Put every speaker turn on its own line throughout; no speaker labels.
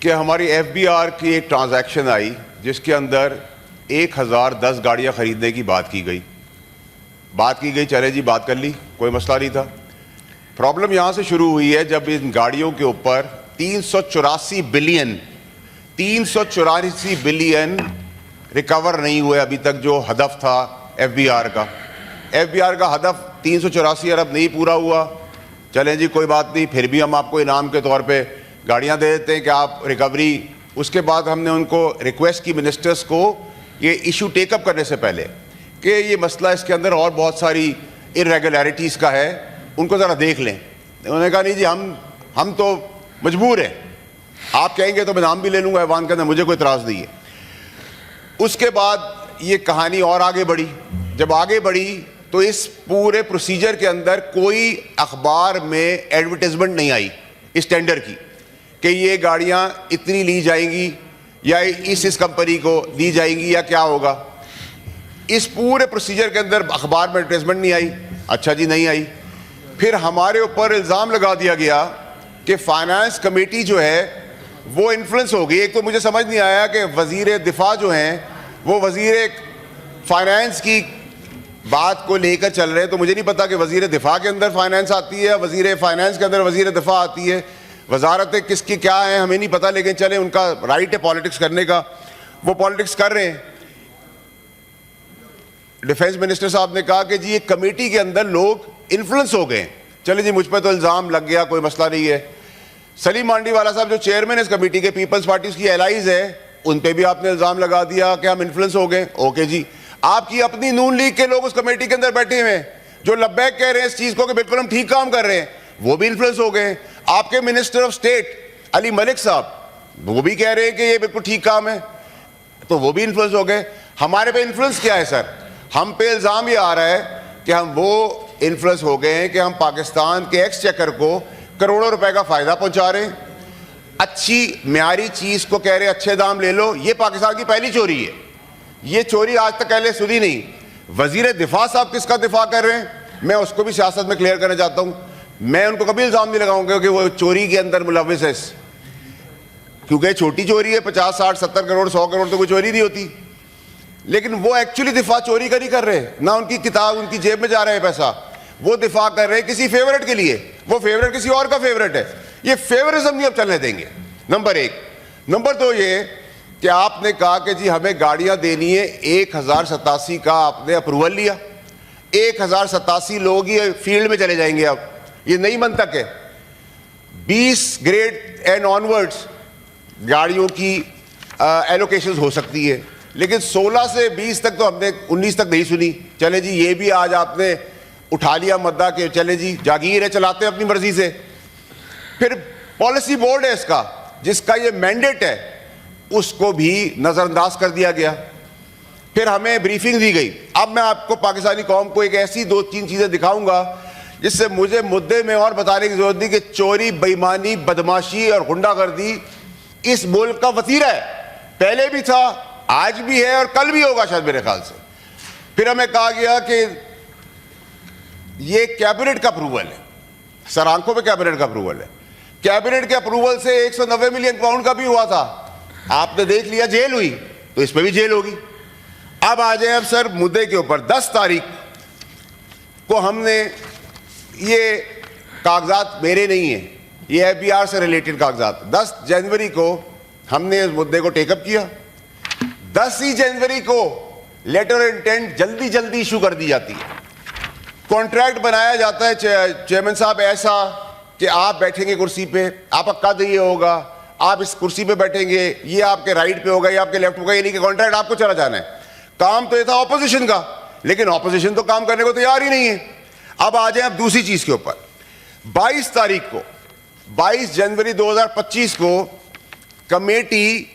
कि हमारी FBR की एक ट्रांजैक्शन आई जिसके अंदर 1010 गाड़ियां खरीदने की बात की गई। चले जी, बात कर ली, कोई मसला नहीं था। प्रॉब्लम यहां से शुरू हुई है जब इन गाड़ियों के ऊपर 384 बिलियन रिकवर नहीं हुए अभी तक, जो हदफ था FBR का। FBR का हदफ 384 अरब नहीं पूरा हुआ। चलें जी, कोई बात नहीं, फिर भी हम आपको इनाम के तौर पे गाड़ियां दे देते हैं कि आप रिकवरी। उसके बाद हमने उनको रिक्वेस्ट की मिनिस्टर्स को ये इशू टेकअप करने से पहले कि ये मसला इसके अंदर और बहुत सारी इरेगुलरिटीज़ का है, उनको ज़रा देख लें। उन्होंने कहा नहीं जी, हम तो मजबूर हैं, आप कहेंगे तो मैं नाम भी ले लूँगा ऐवान के अंदर, मुझे कोई इतराज़ नहीं है। उसके बाद ये कहानी और आगे बढ़ी। जब आगे बढ़ी तो इस पूरे प्रोसीजर के अंदर कोई अखबार में एडवर्टाइजमेंट नहीं आई इस टेंडर की कि ये गाड़ियां इतनी ली जाएंगी या इस कंपनी को दी जाएंगी या क्या होगा। इस पूरे प्रोसीजर के अंदर अखबार में एडवर्टाइजमेंट नहीं आई। अच्छा जी, नहीं आई। फिर हमारे ऊपर इल्ज़ाम लगा दिया गया कि फाइनेंस कमेटी जो है वो इन्फ्लुएंस हो गई। एक तो मुझे समझ नहीं आया कि वज़ीर दिफा जो हैं वो वज़ीर फाइनेंस की बात को लेकर चल रहे हैं, तो मुझे नहीं पता कि वज़ीर दिफा के अंदर फाइनेंस आती है, वज़ीर फाइनेंस के अंदर वज़ीर दिफा आती है। वजारतें किसकी क्या हैं हमें नहीं पता, लेकिन चले उनका राइट है पॉलिटिक्स करने का, वो पॉलिटिक्स कर रहे हैं। डिफेंस मिनिस्टर साहब ने कहा कि जी ये कमेटी के अंदर लोग इन्फ्लुएंस हो गए। चले जी, मुझ पर तो इल्ज़ाम लग गया, कोई मसला नहीं है। सलीम मांडीवाला साहब जो चेयरमैन इस कमेटी के, पीपल्स पार्टी की एलाइज है, उन पर भी आपने इल्ज़ाम लगा दिया कि हम इन्फ्लुएंस हो गए। ओके जी, आपकी अपनी नून लीग के लोग उस कमेटी के अंदर बैठे हुए हैं जो लब्बैक कह रहे हैं इस चीज़ को कि बिल्कुल हम ठीक काम कर रहे हैं, वो भी इन्फ्लुएंस हो गए। आपके minister of state Ali Malik साहब वो भी कह रहे हैं कि ये बिल्कुल ठीक काम है, तो वो भी इन्फ्लुएंस हो गए। हमारे पे इन्फ्लुएंस क्या है सर? हम पे इल्ज़ाम ये आ रहा है कि हम वो इन्फ्लुएंस हो गए हैं कि हम पाकिस्तान के एक्सचेकर को करोड़ों रुपए का फ़ायदा पहुंचा रहे हैं। अच्छी म्यारी चीज़ को कह रहे हैं अच्छे दाम ले लो। ये पाकिस्तान की पहली चोरी है। ये चोरी आज तक पहले सुनी नहीं। वज़ीर दिफा साहब किसका दिफा कर रहे हैं, मैं उसको भी सियासत में क्लियर करना चाहता हूँ। मैं उनको कभी इल्ज़ाम नहीं लगाऊंगा कि वो चोरी के अंदर मुलविस है, क्योंकि छोटी चोरी है, 50, 60, 70 करोड़, 100 करोड़ तो कोई चोरी नहीं होती। लेकिन वो एक्चुअली दिफा चोरी का नहीं कर रहे, ना उनकी किताब उनकी जेब में जा रहा है पैसा, वो दिफा कर रहे हैं किसी फेवरेट के लिए। वो फेवरेट किसी और का फेवरेट है। ये फेवरिज्म नहीं अब चलने देंगे, नंबर एक। नंबर दो ये कि आपने कहा कि जी हमें गाड़ियां देनी है, 1087 का आपने अप्रूवल लिया, 1087 लोग ही फील्ड में चले जाएंगे। अब ये नई मंतक है। 20 ग्रेड एंड ऑनवर्ड्स गाड़ियों की एलोकेशन हो सकती है, लेकिन 16 से 20 तक तो हमने 19 तक नहीं सुनी। चले जी, ये भी आज आपने उठा लिया मुद्दा कि चले जी जागीर है, चलाते हैं अपनी मर्जी से। फिर पॉलिसी बोर्ड है इसका, जिसका ये मैंडेट है, उसको भी नजरअंदाज कर दिया गया। फिर हमें ब्रीफिंग दी गई। अब मैं आपको पाकिस्तानी कौम को एक ऐसी 2-3 चीजें दिखाऊंगा जिससे मुझे मुद्दे में और बताने की जरूरत नहीं कि चोरी, बेईमानी, बदमाशी और गुंडागर्दी इस मुल्क का वतीरा है। पहले भी था, आज भी है और कल भी होगा शायद मेरे ख्याल से। फिर हमें कहा गया कि ये कैबिनेट का अप्रूवल है, सर आंखों पे कैबिनेट का अप्रूवल है। कैबिनेट के अप्रूवल से 190 मिलियन पाउंड का भी हुआ था, आपने देख लिया, जेल हुई, तो इस पर भी जेल होगी। अब आ जाए अब सर मुद्दे के ऊपर। 10 तारीख को हमने, ये कागजात मेरे नहीं है, ये FBR से रिलेटेड कागजात, 10 जनवरी को हमने इस मुद्दे को टेकअप किया। 10 ही जनवरी को लेटर ऑफ इंटेंट जल्दी जल्दी इशू कर दी जाती है। कॉन्ट्रैक्ट बनाया जाता है चेयरमैन साहब ऐसा कि आप बैठेंगे कुर्सी पे, आपका कद ये होगा, आप इस कुर्सी पे बैठेंगे, ये आपके राइट पे होगा, ये आपके लेफ्ट होगा, ये नहीं कि कॉन्ट्रैक्ट आपको चला जाना है। काम तो ये था ऑपोजिशन का, लेकिन ऑपोजिशन तो काम करने को तैयार ही नहीं है। अब आ जाए अब दूसरी चीज के ऊपर। 22 तारीख को, 22 जनवरी 2025 को कमेटी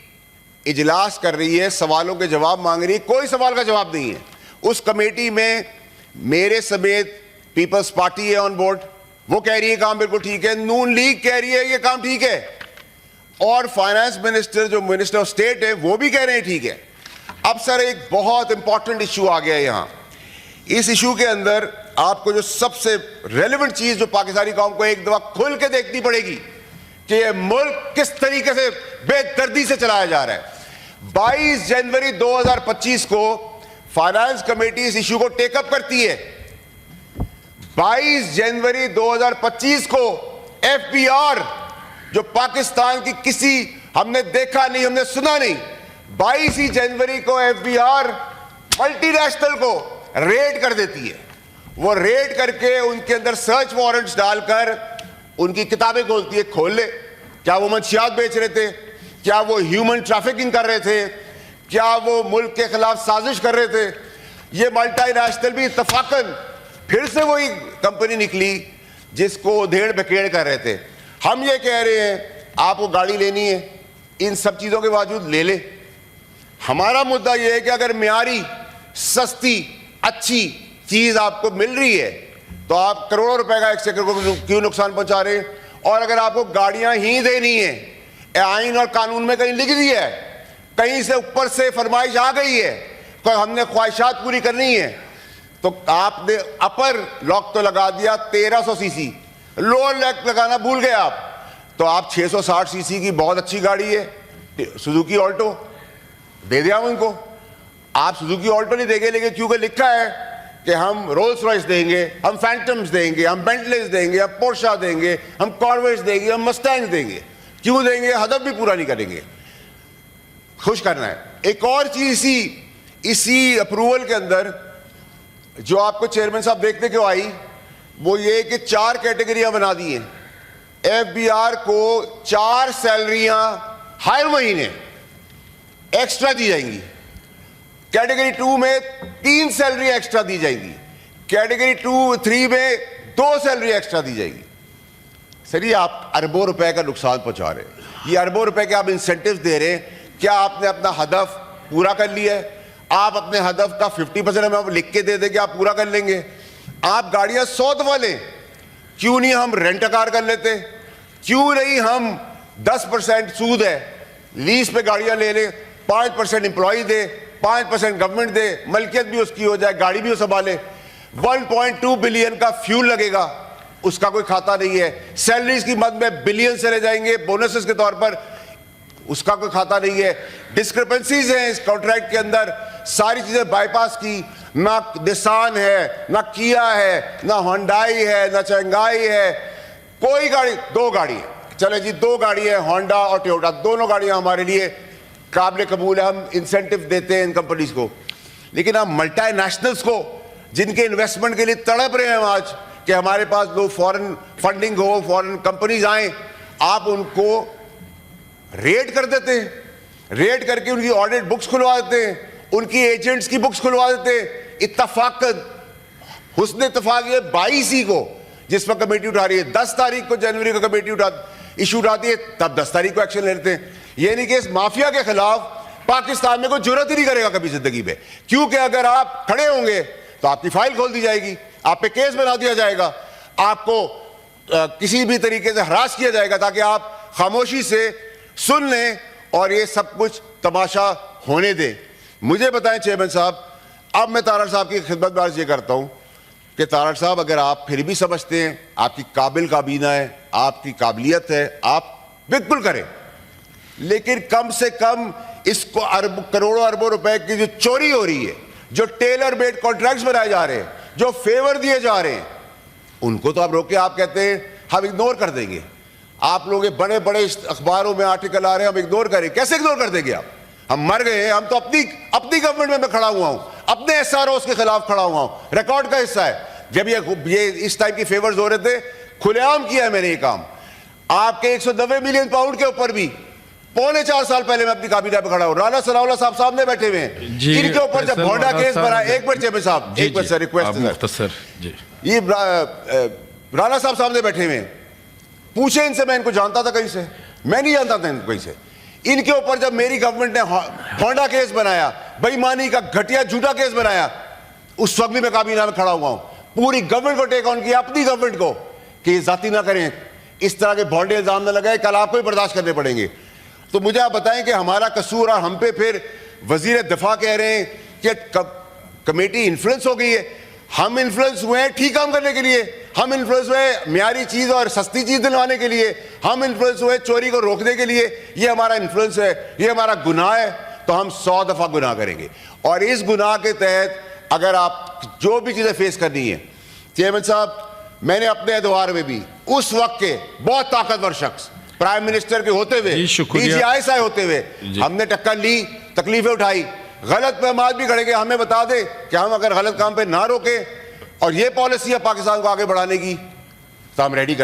इजलास कर रही है, सवालों के जवाब मांग रही है। कोई सवाल का जवाब नहीं है। उस कमेटी में मेरे समेत पीपल्स पार्टी है ऑन बोर्ड, वो कह रही है काम बिल्कुल ठीक है, नून लीग कह रही है ये काम ठीक है, और फाइनेंस मिनिस्टर जो मिनिस्टर ऑफ स्टेट है वो भी कह रहे हैं ठीक है। अब सर एक बहुत इंपॉर्टेंट इशू आ गया यहां। इस इशू के अंदर आपको जो सबसे रेलेवेंट चीज जो पाकिस्तानी कौम को एक दफा खुल के देखनी पड़ेगी कि ये मुल्क किस तरीके से बेदर्दी से चलाया जा रहा है। 22 जनवरी 2025 को फाइनेंस कमेटी इस इशू को टेकअप करती है। 22 जनवरी 2025 को एफबीआर, जो पाकिस्तान की किसी हमने देखा नहीं, हमने सुना नहीं, 22 जनवरी को एफबीआर मल्टीनेशनल को रेड कर देती है। वो रेड करके उनके अंदर सर्च वारंट्स डालकर उनकी किताबें खोलती है। खोल ले, क्या वो मंशियात बेच रहे थे, क्या वो ह्यूमन ट्रैफिकिंग कर रहे थे, क्या वो मुल्क के खिलाफ साजिश कर रहे थे। ये मल्टीनेशनल भी इत्तफाकन फिर से वही कंपनी निकली जिसको धेड़ बकेड़ कर रहे थे। हम ये कह रहे हैं आपको गाड़ी लेनी है, इन सब चीज़ों के बावजूद ले ले। हमारा मुद्दा यह है कि अगर मियारी, सस्ती, अच्छी चीज़ आपको मिल रही है तो आप करोड़ों रुपए का एक सेक्टर को क्यों नुकसान पहुंचा रहे हैं। और अगर आपको गाड़ियां ही देनी है, आइन और कानून में कहीं लिख दी है, कहीं से ऊपर से फरमाइश आ गई है, तो हमने ख्वाहिशात पूरी करनी है, तो आपने अपर लॉक तो लगा दिया 1300 सीसी, लोअर लॉक लगाना भूल गए आप। तो आप 660 सीसी की बहुत अच्छी गाड़ी है सुजुकी ऑल्टो दे दिया उनको। आप सुजुकी ऑल्टो नहीं देंगे, लेकिन क्योंकि लिखा है कि हम रोल्स रॉयस देंगे, हम फैंटम्स देंगे, हम बेंटलेस देंगे, हम पोर्शा देंगे, हम कॉर्वेट्स देंगे, हम मस्टैंग देंगे। क्यों देंगे? हदफ भी पूरा नहीं करेंगे, खुश करना है। एक और चीज इसी अप्रूवल के अंदर जो आपको चेयरमैन साहब देखते क्यों आई, वो ये कि 4 कैटेगरियां बना दी हैं। एफबीआर को 4 सैलरियां हर महीने एक्स्ट्रा दी जाएंगी। कैटेगरी 2 में 3 सैलरी एक्स्ट्रा दी जाएगी। कैटेगरी 3 में 2 सैलरी एक्स्ट्रा दी जाएगी। सर, ये आप अरबों रुपए का नुकसान पहुंचा रहे हैं। ये अरबों रुपए के आप इंसेंटिव्स दे रहे हैं। क्या आपने अपना हदफ पूरा कर लिया है? आप अपने हदफ का 50% हमें लिख के दे देंगे, आप पूरा कर लेंगे। आप गाड़ियां 100 दफा लें, क्यों नहीं हम रेंट कार कर लेते? क्यों नहीं हम 10% सूद है लीज पे गाड़ियां ले लें, 5% एम्प्लॉय दे, 5% गवर्नमेंट दे, मलकियत भी उसकी हो जाए, गाड़ी भी वो संभाले। 1.2 बिलियन का फ्यूल लगेगा, उसका कोई खाता नहीं है। सैलरीज की मद में बिलियन चले जाएंगे बोनसेस के तौर पर, उसका कोई खाता नहीं है। डिस्क्रिपेंसीज हैं इस कॉन्ट्रैक्ट के अंदर, सारी चीजें बाईपास की। ना निसान है, ना किया है, ना होंडाई है, ना चंगाई है, कोई गाड़ी। 2 गाड़ी है, चले जी 2 गाड़ी है, होंडा और टोयोटा, दोनों गाड़ियां हमारे लिए काबिल कबूल है। हम इंसेंटिव देते हैं इन कंपनीज को। लेकिन आप मल्टीनेशनल्स को, जिनके इन्वेस्टमेंट के लिए तड़प रहे हैं हम आज कि हमारे पास लोग फॉरेन फंडिंग हो, फॉरेन कंपनीज आए, आप उनको रेड कर देते हैं। रेड करके उनकी ऑडिट बुक्स खुलवा देते हैं, उनकी एजेंट्स की बुक्स खुलवा देते हैं। इत्तफाकन हुस्न इत्तफाक ये 22 को जिस पर कमेटी उठा रही है, 10 तारीख को जनवरी को कमेटी इशू उठाती है, तब 10 तारीख को एक्शन लेते हैं। ये नहीं कि इस माफिया के खिलाफ पाकिस्तान में कोई जुर्रत ही नहीं करेगा कभी जिंदगी में, क्योंकि अगर आप खड़े होंगे तो आपकी फाइल खोल दी जाएगी, आप पे केस बना दिया जाएगा, आपको किसी भी तरीके से हरास किया जाएगा ताकि आप खामोशी से सुन लें और ये सब कुछ तमाशा होने दें। मुझे बताएं चेयरमैन साहब, अब मैं तारड़ साहब की खिदमत में अर्ज ये करता हूं कि तारड़ साहब, अगर आप फिर भी समझते हैं आपकी काबिल काबीना है, आपकी काबिलियत है, आप बिल्कुल करें, लेकिन कम से कम इसको करोड़ों अरबों रुपए की जो चोरी हो रही है, जो टेलर मेड कॉन्ट्रैक्ट्स बनाए जा रहे हैं, जो फेवर दिए जा रहे हैं, उनको तो आप रोके। आप कहते हैं हम इग्नोर कर देंगे। आप लोग बड़े बड़े अखबारों में आर्टिकल आ रहे हैं, हम इग्नोर करें। कैसे इग्नोर कर देंगे आप? हम मर गए हैं। हम तो अपनी गवर्नमेंट में मैं खड़ा हुआ हूं, अपने एसआरओ के खिलाफ खड़ा हुआ हूं, रिकॉर्ड का हिस्सा है। जब ये इस टाइप की फेवर्स हो रहे थे, खुलेआम किया है मैंने ये काम। आपके 190 मिलियन पाउंड के ऊपर भी 3.25 साल पहले मैं अपनी काबीना पे खड़ा हूं। राना सनाउल्लाह साहब सामने बैठे हुए हैं, इनके ऊपर जब भोंडा केस बना, एक मिनट चेयरमैन साहब, एक मिनट सर, रिक्वेस्ट सर, ये राना साहब सामने बैठे हुए हैं, पूछे इनसे, मैं इनको जानता था कहीं से? मैं नहीं जानता था इनको कहीं से। इनके ऊपर जब मेरी गवर्नमेंट ने होंडा केस बनाया, बेईमानी का घटिया झूठा केस बनाया, उस वक्त भी मैं काबीना में खड़ा हुआ हूं। पूरी गवर्नमेंट को टेक ऑन किया, अपनी गवर्नमेंट को, कि ये जाती ना करें, इस तरह के भोंडे इल्जाम न लगाए, कल आपको ही बर्दाश्त करने पड़ेंगे। तो मुझे आप बताएं कि हमारा कसूर, और हम पे फिर वजीर दिफा कह रहे हैं कि कमेटी इन्फ्लुएंस हो गई है। हम इन्फ्लुएंस हुए हैं ठीक काम करने के लिए, हम इन्फ्लुएंस हुए म्यारी चीज और सस्ती चीज दिलवाने के लिए, हम इन्फ्लुएंस हुए चोरी को रोकने के लिए, ये हमारा इन्फ्लुएंस है, ये हमारा गुनाह है, तो हम 100 दफा गुनाह करेंगे। और इस गुनाह के तहत अगर आप जो भी चीजें फेस करनी है, चेयरमैन साहब, मैंने अपने एतवार में भी उस वक्त के बहुत ताकतवर शख्स प्राइम मिनिस्टर के होते हुए, DGI होते हुए, हमने टक्कर ली, तकलीफें उठाई, गलत पे हम आज भी खड़े, हमें बता दे कि हम अगर गलत काम पे ना रोके और ये पॉलिसी है पाकिस्तान को आगे बढ़ाने की, तो हम रेडी कर